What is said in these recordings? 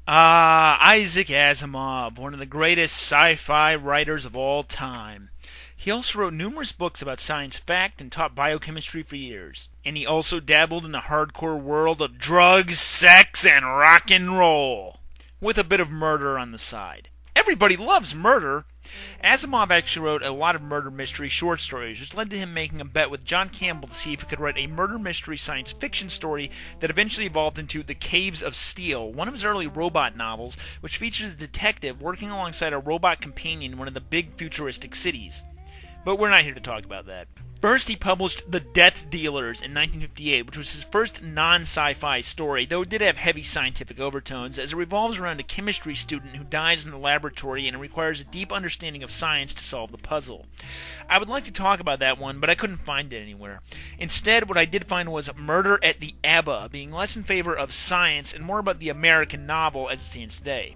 Isaac Asimov, one of the greatest sci-fi writers of all time. He also wrote numerous books about science fact and taught biochemistry for years. And he also dabbled in the hardcore world of drugs, sex, and rock and roll, with a bit of murder on the side. Everybody loves murder. Asimov actually wrote a lot of murder mystery short stories, which led to him making a bet with John Campbell to see if he could write a murder mystery science fiction story that eventually evolved into The Caves of Steel, one of his early robot novels, which features a detective working alongside a robot companion in one of the big futuristic cities. But we're not here to talk about that. First, he published The Death Dealers in 1958, which was his first non-sci-fi story, though it did have heavy scientific overtones, as it revolves around a chemistry student who dies in the laboratory and it requires a deep understanding of science to solve the puzzle. I would like to talk about that one, but I couldn't find it anywhere. Instead, what I did find was Murder at the ABBA, being less in favor of science and more about the American novel as it stands today.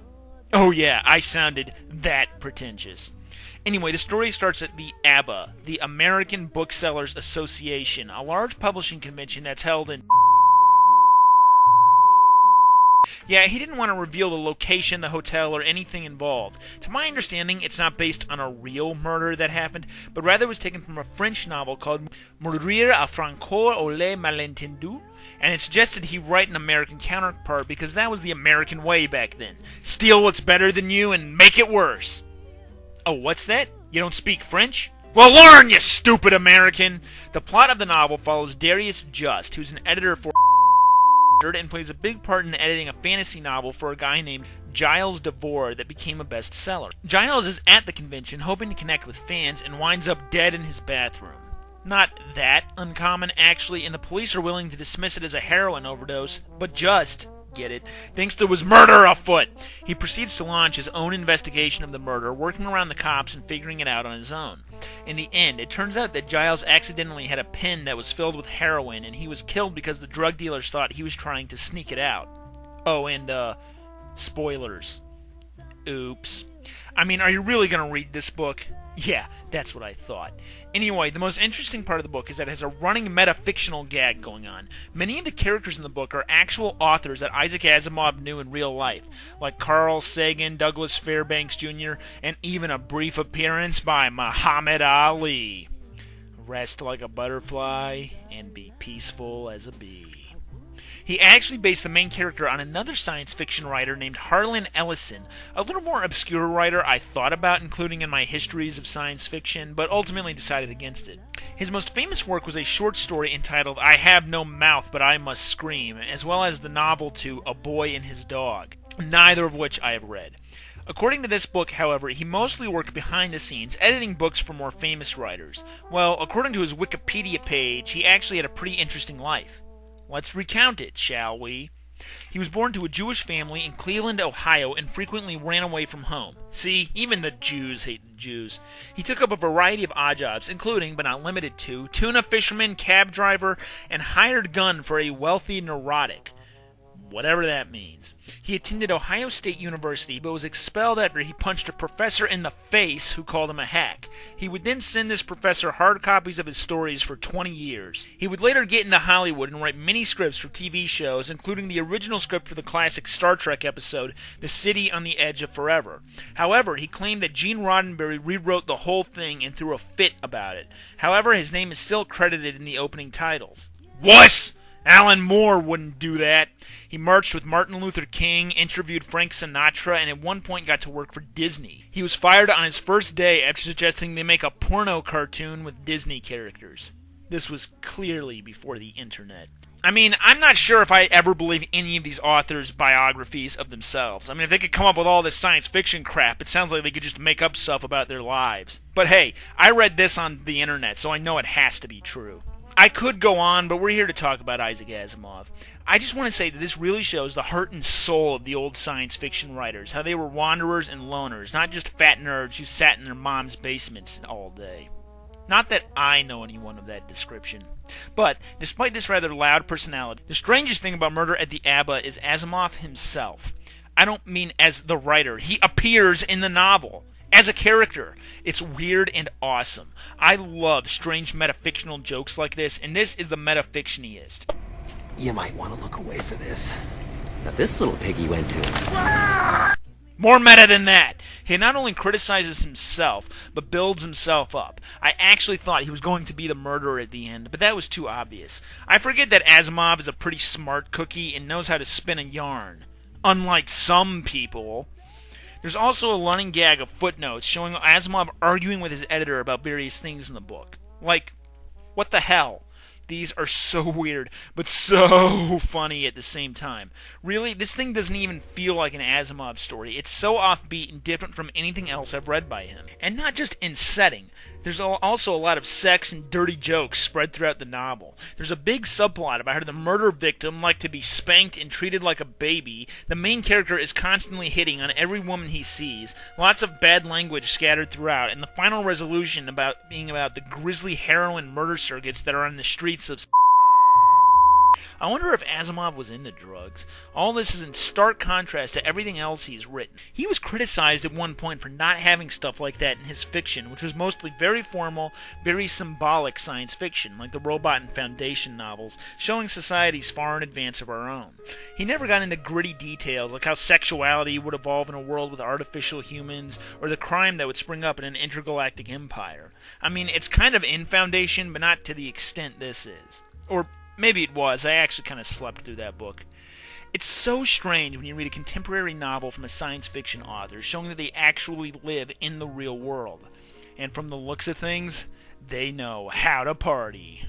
Oh yeah, I sounded that pretentious. Anyway, the story starts at the ABBA, the American Booksellers Association, a large publishing convention that's held in... Yeah, he didn't want to reveal the location, the hotel, or anything involved. To my understanding, it's not based on a real murder that happened, but rather was taken from a French novel called Mourir à Francoeur ou les Malentendus, and it suggested he write an American counterpart because that was the American way back then. Steal what's better than you and make it worse. Oh, what's that? You don't speak French? Well, learn, you stupid American! The plot of the novel follows Darius Just, who's an editor for and plays a big part in editing a fantasy novel for a guy named Giles DeVore that became a bestseller. Giles is at the convention hoping to connect with fans and winds up dead in his bathroom. Not that uncommon, actually, and the police are willing to dismiss it as a heroin overdose, but Just... get it, thinks there was murder afoot. He proceeds to launch his own investigation of the murder, working around the cops and figuring it out on his own. In the end, it turns out that Giles accidentally had a pen that was filled with heroin, and he was killed because the drug dealers thought he was trying to sneak it out. Oh, and, spoilers. Oops. I mean, are you really going to read this book? Yeah, that's what I thought. Anyway, the most interesting part of the book is that it has a running meta-fictional gag going on. Many of the characters in the book are actual authors that Isaac Asimov knew in real life, like Carl Sagan, Douglas Fairbanks Jr., and even a brief appearance by Muhammad Ali. Rest like a butterfly and be peaceful as a bee. He actually based the main character on another science fiction writer named Harlan Ellison, a little more obscure writer I thought about including in my histories of science fiction, but ultimately decided against it. His most famous work was a short story entitled I Have No Mouth But I Must Scream, as well as the novel to A Boy and His Dog, neither of which I have read. According to this book, however, he mostly worked behind the scenes, editing books for more famous writers. Well, according to his Wikipedia page, he actually had a pretty interesting life. Let's recount it, shall we? He was born to a Jewish family in Cleveland, Ohio, and frequently ran away from home. See, even the Jews hate the Jews. He took up a variety of odd jobs, including, but not limited to, tuna fisherman, cab driver, and hired gun for a wealthy neurotic. Whatever that means. He attended Ohio State University, but was expelled after he punched a professor in the face who called him a hack. He would then send this professor hard copies of his stories for 20 years. He would later get into Hollywood and write many scripts for TV shows, including the original script for the classic Star Trek episode, The City on the Edge of Forever. However, he claimed that Gene Roddenberry rewrote the whole thing and threw a fit about it. However, his name is still credited in the opening titles. Wuss! Alan Moore wouldn't do that. He marched with Martin Luther King, interviewed Frank Sinatra, and at one point got to work for Disney. He was fired on his first day after suggesting they make a porno cartoon with Disney characters. This was clearly before the internet. I mean, I'm not sure if I ever believe any of these authors' biographies of themselves. I mean, if they could come up with all this science fiction crap, it sounds like they could just make up stuff about their lives. But hey, I read this on the internet, so I know it has to be true. I could go on, but we're here to talk about Isaac Asimov. I just want to say that this really shows the heart and soul of the old science fiction writers, how they were wanderers and loners, not just fat nerds who sat in their mom's basements all day. Not that I know anyone of that description. But, despite this rather loud personality, the strangest thing about Murder at the ABBA is Asimov himself. I don't mean as the writer. He appears in the novel. As a character, it's weird and awesome. I love strange metafictional jokes like this, and this is the metafictioniest. You might want to look away for this. Now this little piggy went to... More meta than that. He not only criticizes himself, but builds himself up. I actually thought he was going to be the murderer at the end, but that was too obvious. I forget that Asimov is a pretty smart cookie and knows how to spin a yarn. Unlike some people. There's also a running gag of footnotes showing Asimov arguing with his editor about various things in the book. Like, what the hell? These are so weird, but so funny at the same time. Really, this thing doesn't even feel like an Asimov story. It's so offbeat and different from anything else I've read by him. And not just in setting. There's also a lot of sex and dirty jokes spread throughout the novel. There's a big subplot about how the murder victim liked to be spanked and treated like a baby. The main character is constantly hitting on every woman he sees. Lots of bad language scattered throughout, and the final resolution being about the grisly heroin murder circuits that are on the streets of... I wonder if Asimov was into drugs. All this is in stark contrast to everything else he's written. He was criticized at one point for not having stuff like that in his fiction, which was mostly very formal, very symbolic science fiction, like the Robot and Foundation novels, showing societies far in advance of our own. He never got into gritty details, like how sexuality would evolve in a world with artificial humans, or the crime that would spring up in an intergalactic empire. I mean, it's kind of in Foundation, but not to the extent this is. Or maybe it was. I actually kind of slept through that book. It's so strange when you read a contemporary novel from a science fiction author showing that they actually live in the real world. And from the looks of things, they know how to party.